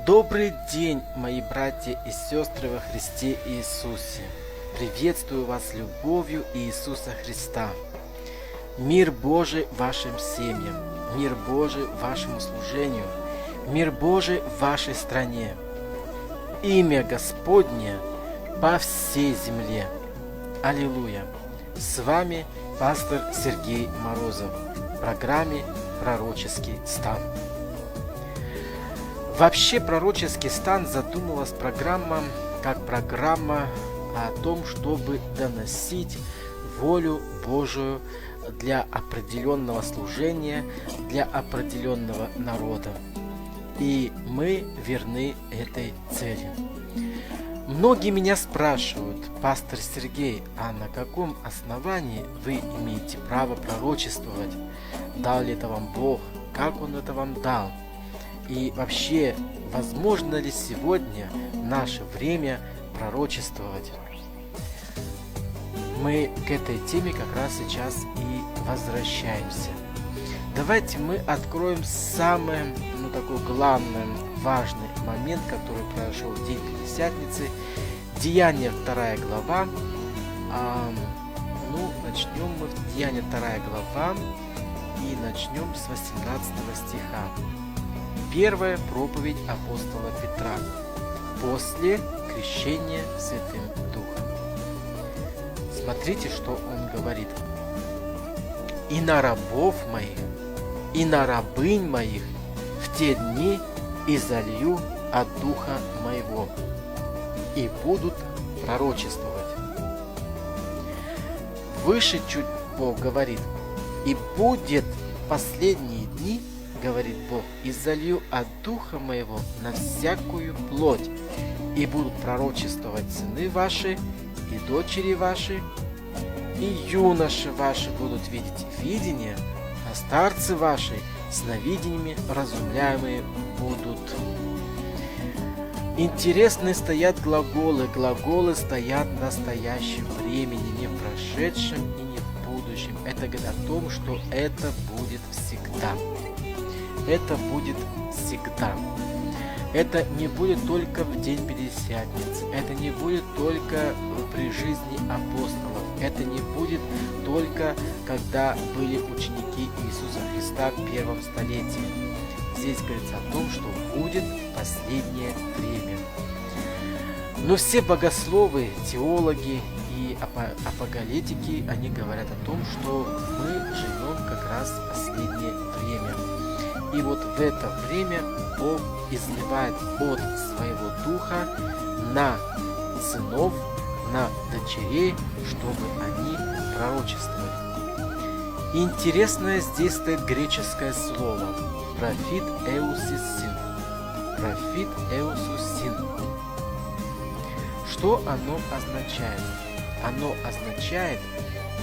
Добрый день, мои братья и сестры во Христе Иисусе! Приветствую вас любовью Иисуса Христа. Мир Божий вашим семьям, мир Божий вашему служению, мир Божий в вашей стране. Имя Господне по всей земле. Аллилуйя! С вами пастор Сергей Морозов в программе «Пророческий стан». Вообще пророческий стан задумывалась программа как программа о том, чтобы доносить волю Божию для определенного служения, для определенного народа. И мы верны этой цели. Многие меня спрашивают: пастор Сергей, а на каком основании вы имеете право пророчествовать? Дал ли это вам Бог? Как Он это вам дал? И вообще, возможно ли сегодня, в наше время, пророчествовать? Мы к этой теме как раз сейчас и возвращаемся. Давайте мы откроем самый такой главный, важный момент, который произошел в день Пятидесятницы. Деяния 2 глава. Начнем мы в Деяния 2 глава и начнем с 18 стиха. Первая проповедь апостола Петра после крещения Святым Духом. Смотрите, что он говорит. «И на рабов моих, и на рабынь моих в те дни изолью от Духа моего, и будут пророчествовать». Выше чуть Бог говорит: «И будет последние дни, говорит Бог, изолью от Духа моего на всякую плоть, и будут пророчествовать сыны ваши, и дочери ваши, и юноши ваши будут видеть видения, а старцы ваши сновидениями разумляемые будут». Интересные стоят глаголы. Глаголы стоят в настоящем времени, не в прошедшем и не в будущем. Это говорит о том, что это будет всегда. Это будет всегда. Это не будет только в день Пятидесятницы. Это не будет только при жизни апостолов. Это не будет только когда были ученики Иисуса Христа в первом столетии. Здесь говорится о том, что будет последнее время. Но все богословы, теологи и апологетики, они говорят о том, что мы живем как раз в последнее время. И вот в это время Бог изливает от своего Духа на сынов, на дочерей, чтобы они пророчествовали. Интересное здесь стоит греческое слово «профит эусисин». «Профит эусисин». Что оно означает? Оно означает,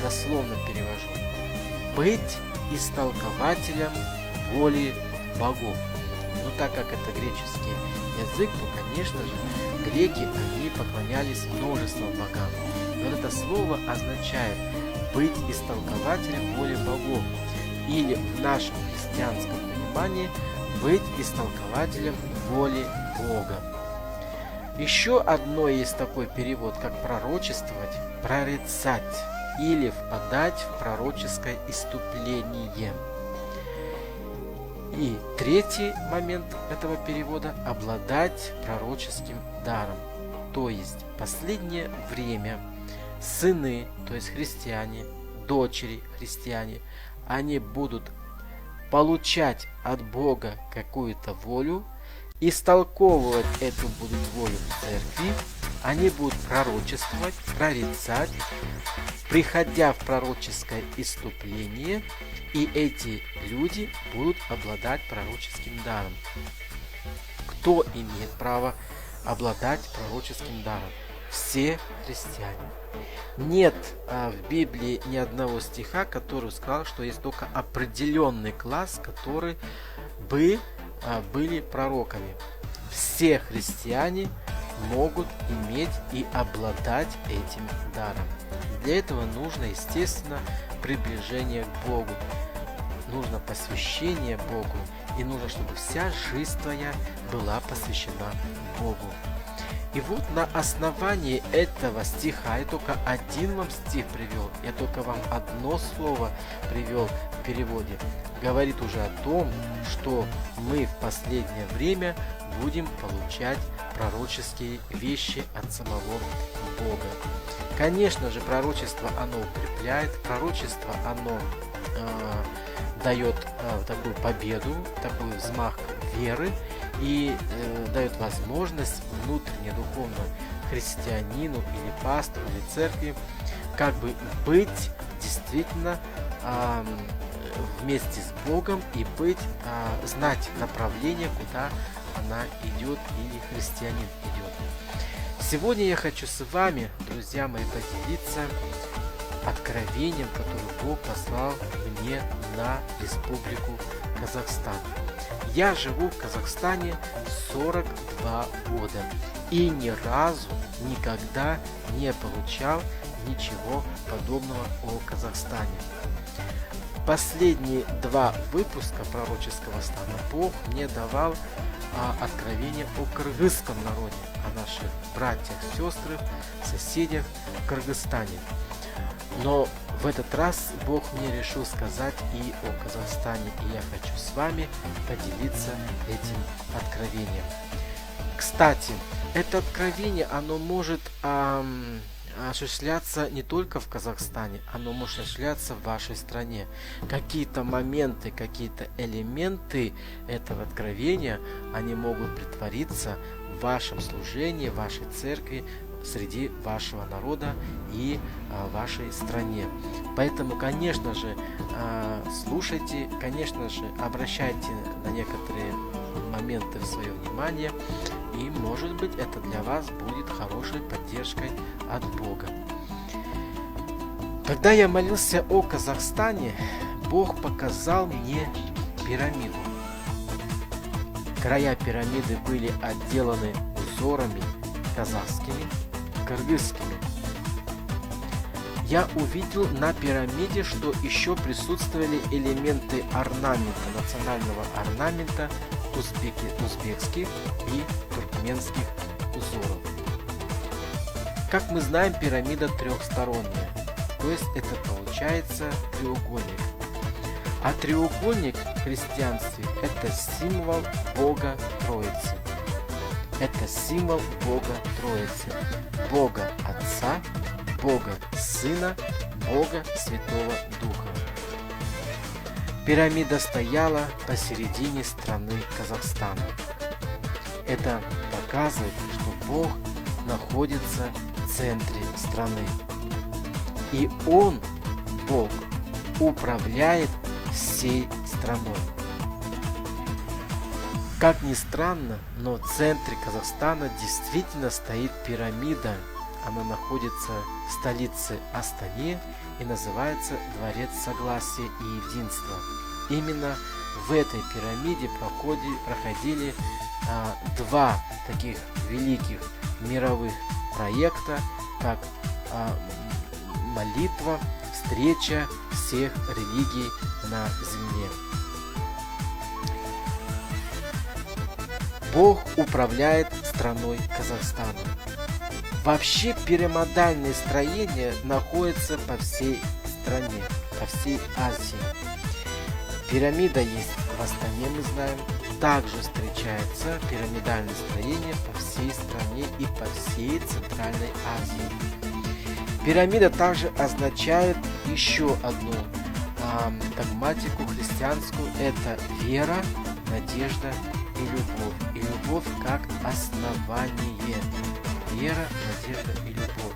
дословно перевожу, быть истолкователем воли богов. Но так как это греческий язык, то, конечно же, греки, они поклонялись множеством богам. Но это слово означает быть истолкователем воли богов. Или в нашем христианском понимании быть истолкователем воли Бога. Еще одно есть такой перевод, как пророчествовать, прорицать или впадать в пророческое иступление. И третий момент этого перевода – обладать пророческим даром. То есть в последнее время сыны, то есть христиане, дочери христиане, они будут получать от Бога какую-то волю, истолковывать эту будут волю в церкви, они будут пророчествовать, прорицать, приходя в пророческое иступление, и эти люди будут обладать пророческим даром. Кто имеет право обладать пророческим даром? Все христиане. Нет в Библии ни одного стиха, который сказал, что есть только определенный класс, который бы были пророками. Все христиане могут иметь и обладать этим даром. Для этого нужно, естественно, приближение к Богу. Нужно посвящение Богу И нужно, чтобы вся жизнь твоя была посвящена Богу. И вот на основании этого стиха, я только один вам стих привел, я только вам одно слово привел в переводе, говорит уже о том, что мы в последнее время будем получать пророческие вещи от самого Бога. Конечно же, пророчество, оно укрепляет, пророчество, оно дает такую победу, такой взмах веры и дает возможность внутренне духовно христианину или пастору или церкви как бы быть действительно вместе с Богом и знать направление, куда она идет или христианин идет. Сегодня я хочу с вами, друзья мои, поделиться откровением, которое Бог послал мне на Республику Казахстан. Я живу в Казахстане 42 года и ни разу никогда не получал ничего подобного о Казахстане. Последние 2 выпуска пророческого стана Бог мне давал откровение о кыргызском народе, о наших братьях, сестрах, соседях в Кыргызстане. Но в этот раз Бог мне решил сказать и о Казахстане, и я хочу с вами поделиться этим откровением. Кстати, это откровение, оно может осуществляться не только в Казахстане, оно может осуществляться в вашей стране. Какие-то моменты, какие-то элементы этого откровения, они могут притвориться в вашем служении, в вашей церкви, среди вашего народа и вашей стране. Поэтому, конечно же, слушайте, конечно же, обращайте на некоторые моменты в свое внимание, и, может быть, это для вас будет хорошей поддержкой от Бога. Когда я молился о Казахстане, Бог показал мне пирамиду. Края пирамиды были отделаны узорами казахскими, кыргызскими. Я увидел на пирамиде, что еще присутствовали элементы орнамента, национального орнамента узбекских и туркменских узоров. Как мы знаем, пирамида трехсторонняя, то есть это получается треугольник. А треугольник в христианстве – это символ Бога Троицы. Это символ Бога Троицы. Бога Отца, Бога Сына, Бога Святого Духа. Пирамида стояла посередине страны Казахстана. Это показывает, что Бог находится в центре страны. И Он, Бог, управляет всей страной. Как ни странно, но в центре Казахстана действительно стоит пирамида. Она находится в столице Астане и называется Дворец Согласия и Единства. Именно в этой пирамиде проходили 2 таких великих мировых проекта, как молитва, встреча всех религий на земле. Бог управляет страной Казахстана. Вообще пирамидальные строения находятся по всей стране, по всей Азии. Пирамида есть в Астане, мы знаем. Также встречается пирамидальное строение по всей стране и по всей Центральной Азии. Пирамида также означает еще одну догматику христианскую. Это вера, надежда и любовь. И любовь как основание. Вера, надежда и любовь.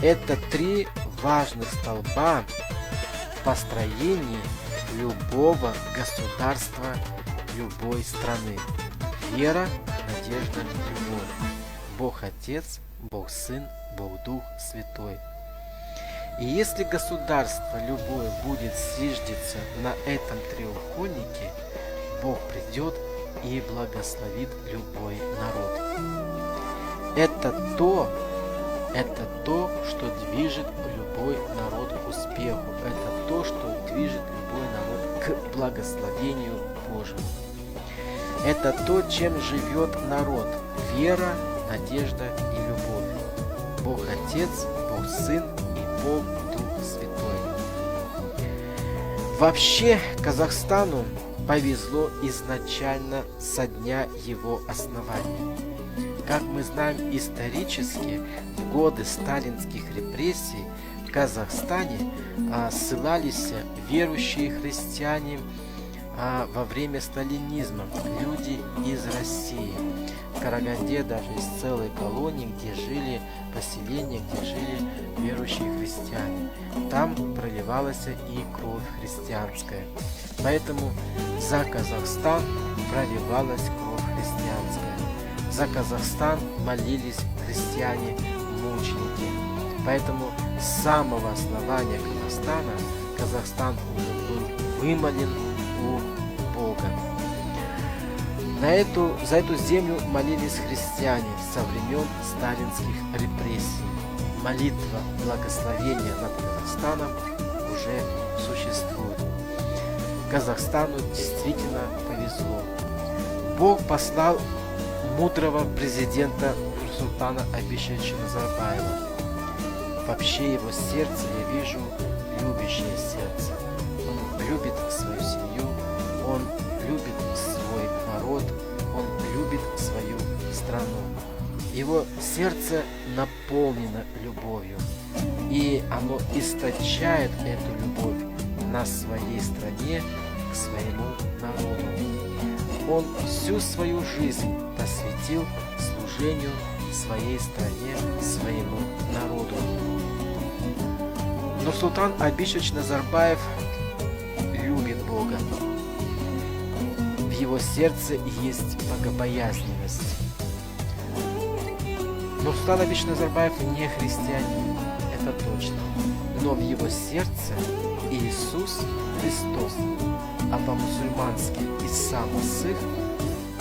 Это 3 важных столба в построении любого государства, любой страны. Вера, надежда, любовь. Бог Отец, Бог Сын, Бог Дух Святой. И если государство любое будет зиждиться на этом треугольнике, Бог придет и благословит любой народ. Это то, Это то, что движет любой народ к успеху. Это то, что движет любой народ к благословению Божьему. Это то, чем живет народ. Вера, надежда и любовь. Бог Отец, Бог Сын и Бог Дух Святой. Вообще Казахстану повезло изначально со дня его основания. Как мы знаем исторически, в годы сталинских репрессий в Казахстане ссылались верующие христиане во время сталинизма, люди из России. В Караганде даже из целой колонии, где жили поселения, где жили верующие христиане. Там проливалась и кровь христианская. Поэтому за Казахстан проливалась кровь христианская. За Казахстан молились христиане-мученики. Поэтому с самого основания Казахстана Казахстан уже был вымолен у Бога. За эту землю молились христиане со времен сталинских репрессий. Молитва благословения над Казахстаном уже существует. Казахстану действительно повезло. Бог послал мудрого президента Нурсултана Абишевича Назарбаева. Вообще его сердце я вижу любящее сердце. Он любит свою семью, он любит свой народ, он любит свою страну. Его сердце наполнено любовью, и оно источает эту любовь на своей стране, к своему народу. Он всю свою жизнь посвятил служению своей стране, своему народу. Нурсултан Абишевич Назарбаев любит Бога. В его сердце есть богобоязненность. Нурсултан Абишевич Назарбаев не христианин, это точно. Но в его сердце Иисус Христос, а по-мусульмански Иса Масых,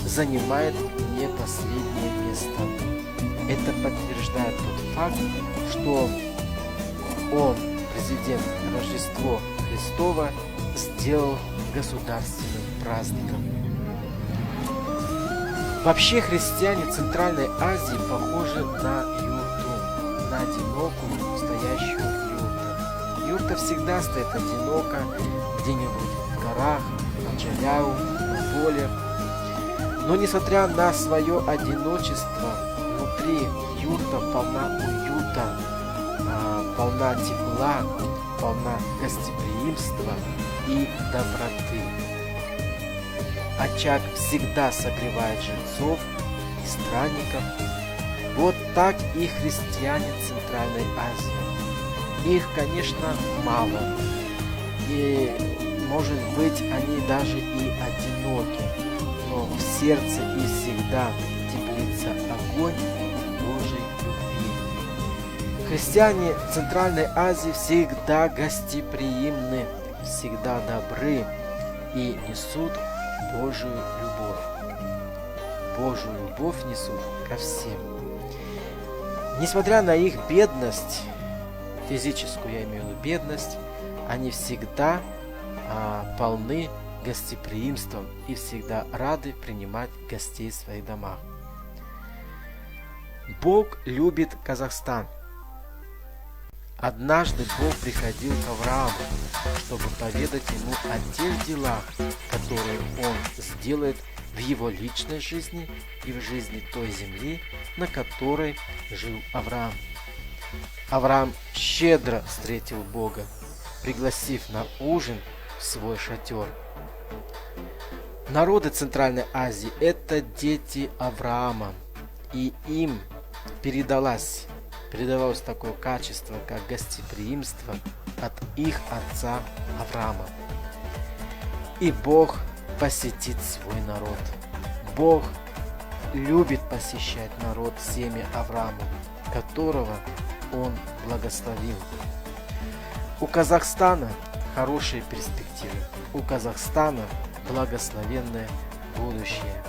занимает не последнее место. Это подтверждает тот факт, что он, президент, Рождество Христово сделал государственным праздником. Вообще христиане Центральной Азии похожи на юрту, на одинокую стоящую юрту. Юрта всегда стоит одиноко, где-нибудь в горах, на Джаляу, на поле. Но несмотря на свое одиночество, внутри юрта полна уюта, полна тепла, полна гостеприимства и доброты. Очаг всегда согревает жильцов и странников. Вот так и христиане Центральной Азии. Их, конечно, мало. И, может быть, они даже и одиноки. Но в сердце их всегда теплится огонь Божьей любви. Христиане Центральной Азии всегда гостеприимны, всегда добры и несут Божию любовь. Божию любовь несут ко всем. Несмотря на их бедность, физическую я имею в виду бедность, они всегда полны гостеприимством и всегда рады принимать гостей в своих домах. Бог любит Казахстан. Однажды Бог приходил к Аврааму, чтобы поведать ему о тех делах, которые он сделает в его личной жизни и в жизни той земли, на которой жил Авраам. Авраам щедро встретил Бога, пригласив на ужин в свой шатер. Народы Центральной Азии – это дети Авраама, и им передалось такое качество, как гостеприимство от их отца Авраама. И Бог посетит свой народ. Бог любит посещать народ семьи Авраама, которого Он благословил. У Казахстана хорошие перспективы. У Казахстана благословенное будущее.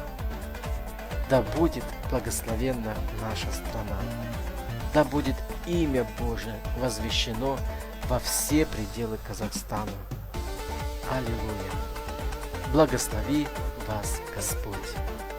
Да будет благословенна наша страна. Да будет имя Божие возвещено во все пределы Казахстана. Аллилуйя! Благослови вас Господь!